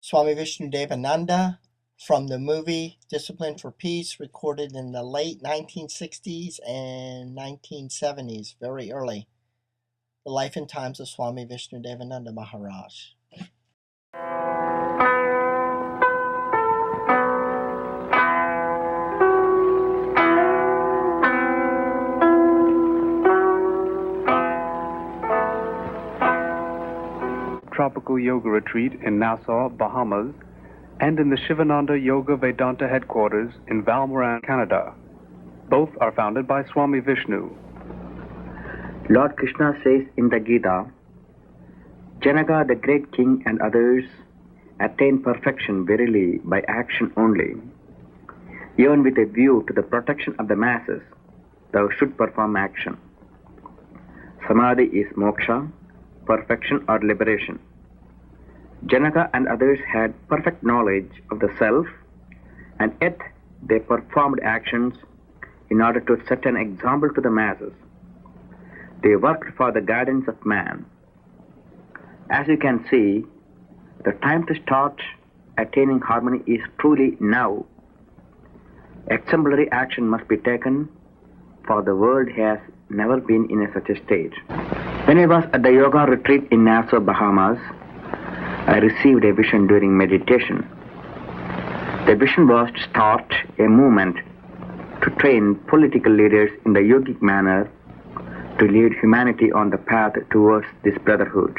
Swami Vishnu-devananda from the movie Discipline for Peace, recorded in the late 1960s and 1970s, very early. The Life and Times of Swami Vishnu-devananda Maharaj. Tropical Yoga Retreat in Nassau, Bahamas, and in the Shivananda Yoga Vedanta headquarters in Val Morin, Canada. Both are founded by Swami Vishnu. Lord Krishna says in the Gita, Janaka, the great king, and others attain perfection verily by action only. Even with a view to the protection of the masses, thou should perform action. Samadhi is moksha, perfection or liberation. Janaka and others had perfect knowledge of the self, and yet they performed actions in order to set an example to the masses. They worked for the guidance of man. As you can see, the time to start attaining harmony is truly now. Exemplary action must be taken, for the world has never been in such a stage. When I was at the yoga retreat in Nassau, Bahamas, I received a vision during meditation. The vision was to start a movement to train political leaders in the yogic manner to lead humanity on the path towards this brotherhood.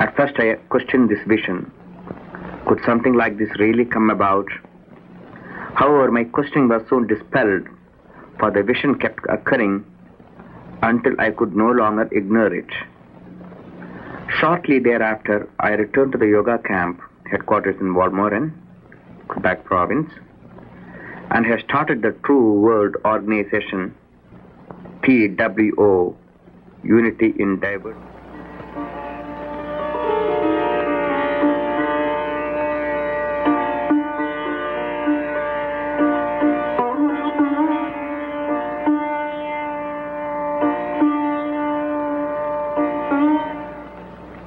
At first I questioned this vision. Could something like this really come about? However, my questioning was soon dispelled, for the vision kept occurring until I could no longer ignore it. Shortly thereafter, I returned to the yoga camp headquarters in Val Morin, Quebec province, and have started the True World Organization, TWO, Unity in Diversity.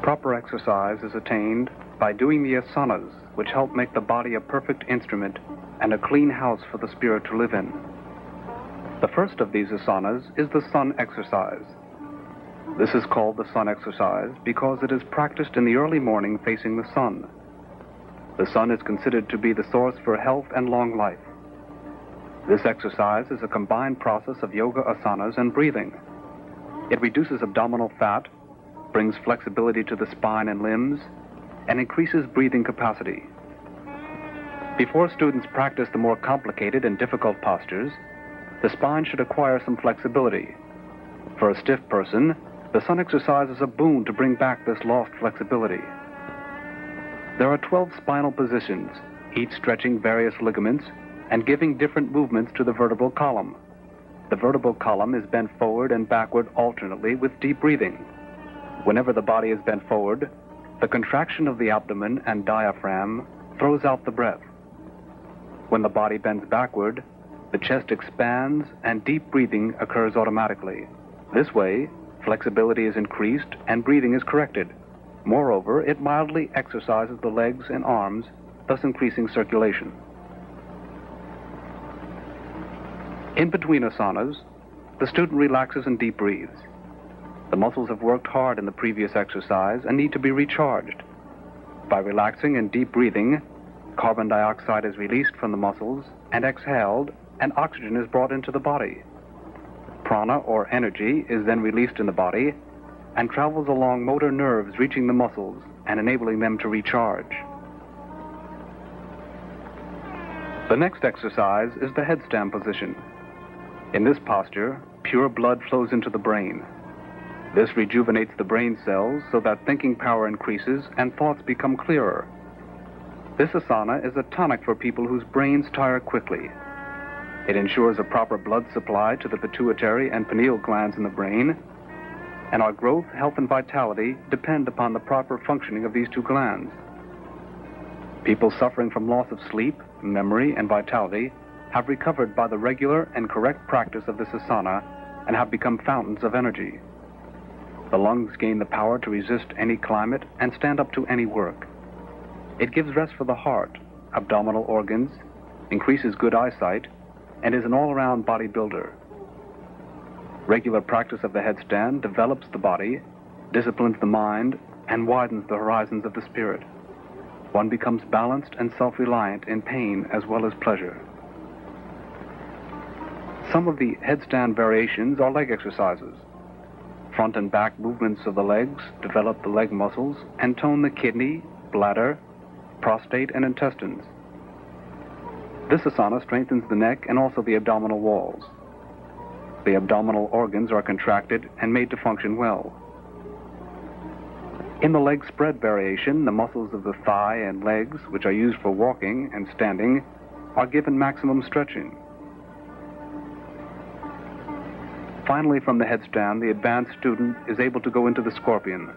Proper exercise is attained by doing the asanas, which help make the body a perfect instrument and a clean house for the spirit to live in. The first of these asanas is the sun exercise. This is called the sun exercise because it is practiced in the early morning facing the sun. The sun is considered to be the source for health and long life. This exercise is a combined process of yoga asanas and breathing. It reduces abdominal fat, brings flexibility to the spine and limbs, and increases breathing capacity. Before students practice the more complicated and difficult postures, the spine should acquire some flexibility. For a stiff person, the sun exercise is a boon to bring back this lost flexibility. There are 12 spinal positions, each stretching various ligaments and giving different movements to the vertebral column. The vertebral column is bent forward and backward alternately with deep breathing. Whenever the body is bent forward, the contraction of the abdomen and diaphragm throws out the breath. When the body bends backward, the chest expands and deep breathing occurs automatically. This way, flexibility is increased and breathing is corrected. Moreover, it mildly exercises the legs and arms, thus increasing circulation. In between asanas, the student relaxes and deep breathes. The muscles have worked hard in the previous exercise and need to be recharged. By relaxing and deep breathing, carbon dioxide is released from the muscles and exhaled, and oxygen is brought into the body. Prana, or energy, is then released in the body and travels along motor nerves, reaching the muscles and enabling them to recharge. The next exercise is the headstand position. In this posture, pure blood flows into the brain. This rejuvenates the brain cells so that thinking power increases and thoughts become clearer. This asana is a tonic for people whose brains tire quickly. It ensures a proper blood supply to the pituitary and pineal glands in the brain, and our growth, health, and vitality depend upon the proper functioning of these two glands. People suffering from loss of sleep, memory, and vitality have recovered by the regular and correct practice of this asana and have become fountains of energy. The lungs gain the power to resist any climate and stand up to any work. It gives rest for the heart, abdominal organs, increases good eyesight, and is an all-around bodybuilder. Regular practice of the headstand develops the body, disciplines the mind, and widens the horizons of the spirit. One becomes balanced and self-reliant in pain as well as pleasure. Some of the headstand variations are leg exercises. Front and back movements of the legs develop the leg muscles and tone the kidney, bladder, prostate, and intestines. This asana strengthens the neck and also the abdominal walls. The abdominal organs are contracted and made to function well. In the leg spread variation, the muscles of the thigh and legs, which are used for walking and standing, are given maximum stretching. Finally, from the headstand, the advanced student is able to go into the scorpion.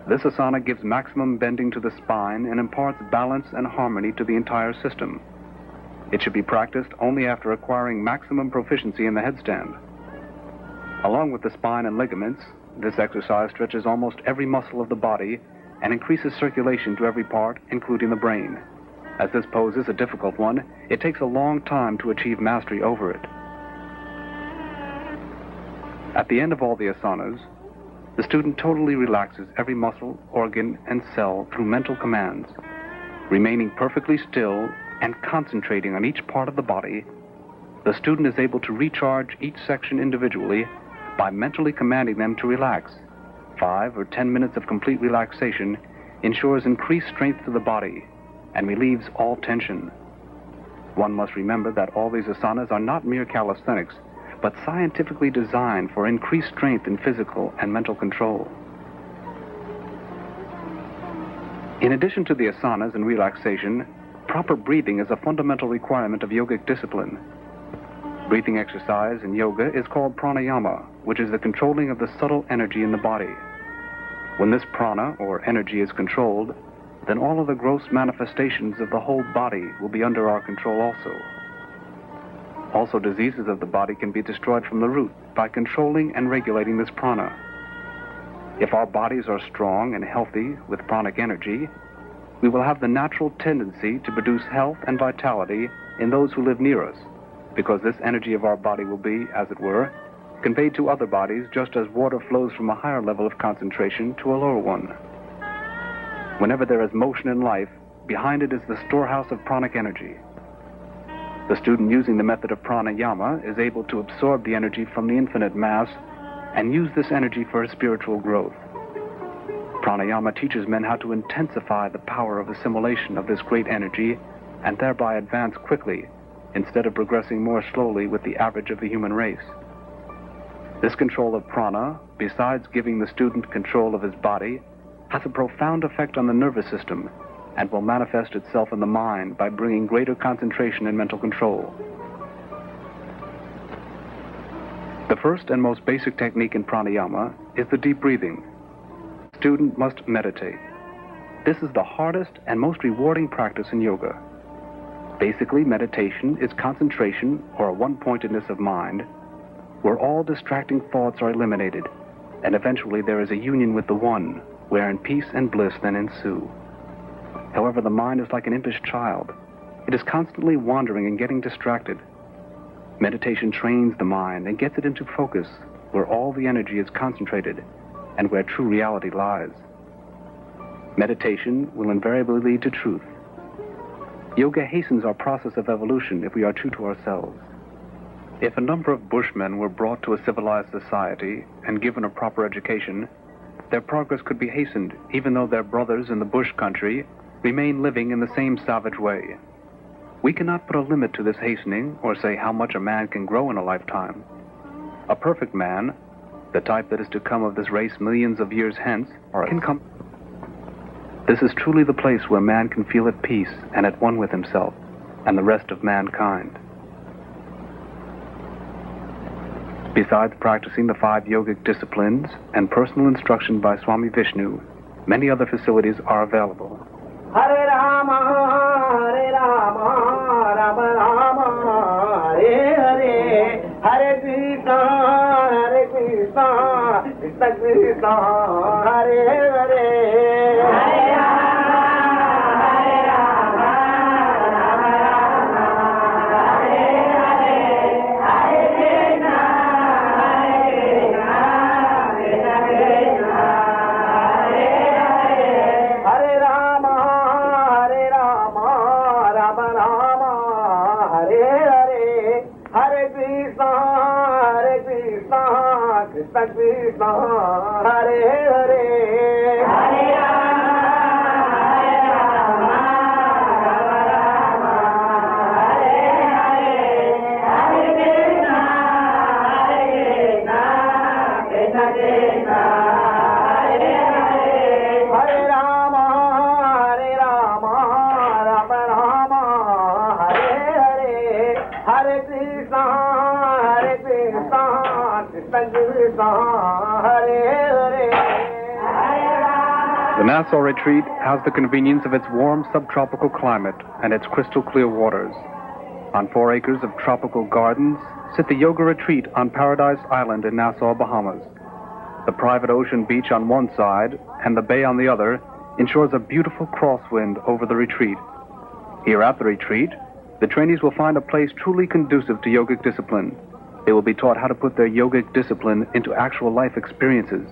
This asana gives maximum bending to the spine and imparts balance and harmony to the entire system. It should be practiced only after acquiring maximum proficiency in the headstand. Along with the spine and ligaments, this exercise stretches almost every muscle of the body and increases circulation to every part, including the brain. As this pose is a difficult one, it takes a long time to achieve mastery over it. At the end of all the asanas, the student totally relaxes every muscle, organ, and cell through mental commands. Remaining perfectly still and concentrating on each part of the body, the student is able to recharge each section individually by mentally commanding them to relax. 5 or 10 minutes of complete relaxation ensures increased strength to the body and relieves all tension. One must remember that all these asanas are not mere calisthenics, but scientifically designed for increased strength in physical and mental control. In addition to the asanas and relaxation, proper breathing is a fundamental requirement of yogic discipline. Breathing exercise in yoga is called pranayama, which is the controlling of the subtle energy in the body. When this prana, or energy, is controlled, then all of the gross manifestations of the whole body will be under our control also. Also, diseases of the body can be destroyed from the root by controlling and regulating this prana. If our bodies are strong and healthy with pranic energy, we will have the natural tendency to produce health and vitality in those who live near us, because this energy of our body will be, as it were, conveyed to other bodies just as water flows from a higher level of concentration to a lower one. Whenever there is motion in life, behind it is the storehouse of pranic energy. The student using the method of pranayama is able to absorb the energy from the infinite mass and use this energy for his spiritual growth. Pranayama teaches men how to intensify the power of assimilation of this great energy and thereby advance quickly instead of progressing more slowly with the average of the human race. This control of prana, besides giving the student control of his body, has a profound effect on the nervous system and will manifest itself in the mind by bringing greater concentration and mental control. The first and most basic technique in pranayama is the deep breathing. The student must meditate. This is the hardest and most rewarding practice in yoga. Basically, meditation is concentration or a one-pointedness of mind, where all distracting thoughts are eliminated, and eventually there is a union with the One, wherein peace and bliss then ensue. However, the mind is like an impish child. It is constantly wandering and getting distracted. Meditation trains the mind and gets it into focus, where all the energy is concentrated and where true reality lies. Meditation will invariably lead to truth. Yoga hastens our process of evolution if we are true to ourselves. If a number of Bushmen were brought to a civilized society and given a proper education, their progress could be hastened, even though their brothers in the bush country remain living in the same savage way. We cannot put a limit to this hastening or say how much a man can grow in a lifetime. A perfect man, the type that is to come of this race millions of years hence, can come. This is truly the place where man can feel at peace and at one with himself and the rest of mankind. Besides practicing the 5 yogic disciplines and personal instruction by Swami Vishnu, many other facilities are available. Hare Rama, Rama Rama, Hare Hare, Hare Krishna, Krishna Krishna, Hare Hare, Hare Rama, Krishna Krishna, Hare Hare, Hare Rama, Hare Hare, Hare Krishna, Krishna Krishna, Hare Hare, Hare Rama, Rama Rama, Hare Hare, Hare Krishna, Krishna Krishna, Hare Hare. The Nassau Retreat has the convenience of its warm subtropical climate and its crystal clear waters. On 4 acres of tropical gardens sit the Yoga Retreat on Paradise Island in Nassau, Bahamas. The private ocean beach on one side and the bay on the other ensures a beautiful crosswind over the retreat. Here at the retreat, the trainees will find a place truly conducive to yogic discipline. They will be taught how to put their yogic discipline into actual life experiences.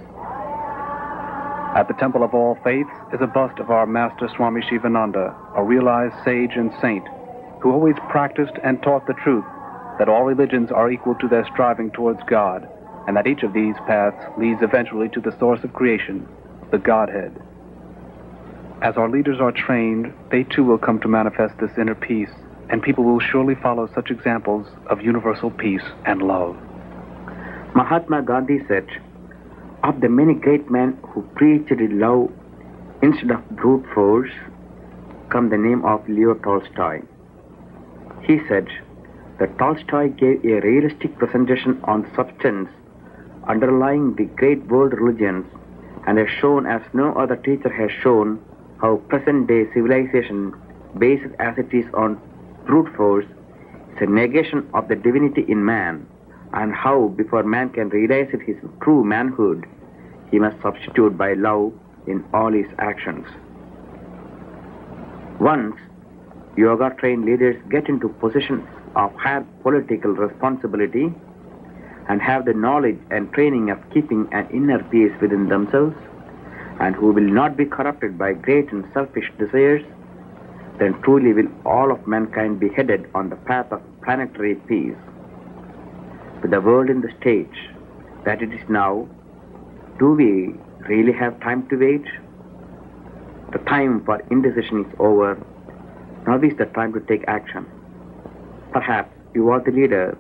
At the Temple of All Faiths is a bust of our Master Swami Shivananda, a realized sage and saint, who always practiced and taught the truth that all religions are equal to their striving towards God, and that each of these paths leads eventually to the source of creation, the Godhead. As our leaders are trained, they too will come to manifest this inner peace, and people will surely follow such examples of universal peace and love. Mahatma Gandhi said, of the many great men who preached love instead of brute force, come the name of Leo Tolstoy. He said that Tolstoy gave a realistic presentation on the substance underlying the great world religions and has shown as no other teacher has shown how present-day civilization, based as it is on brute force, is a negation of the divinity in man, and how before man can realize his true manhood, he must substitute by love in all his actions. Once yoga-trained leaders get into positions of higher political responsibility and have the knowledge and training of keeping an inner peace within themselves, and who will not be corrupted by great and selfish desires, then truly will all of mankind be headed on the path of planetary peace. With the world in the stage that it is now, do we really have time to wait? The time for indecision is over. Now is the time to take action. Perhaps you are the leader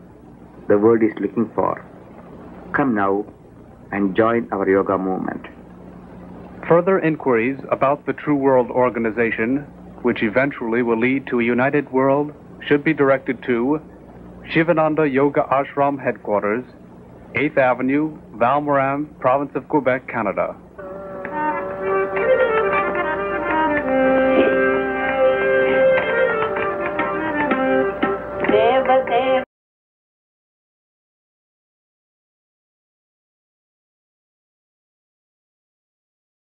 the world is looking for. Come now and join our yoga movement. Further inquiries about the True World Organization, which eventually will lead to a united world, should be directed to Shivananda Yoga Ashram Headquarters, 8th Avenue, Val Morin, Province of Quebec, Canada.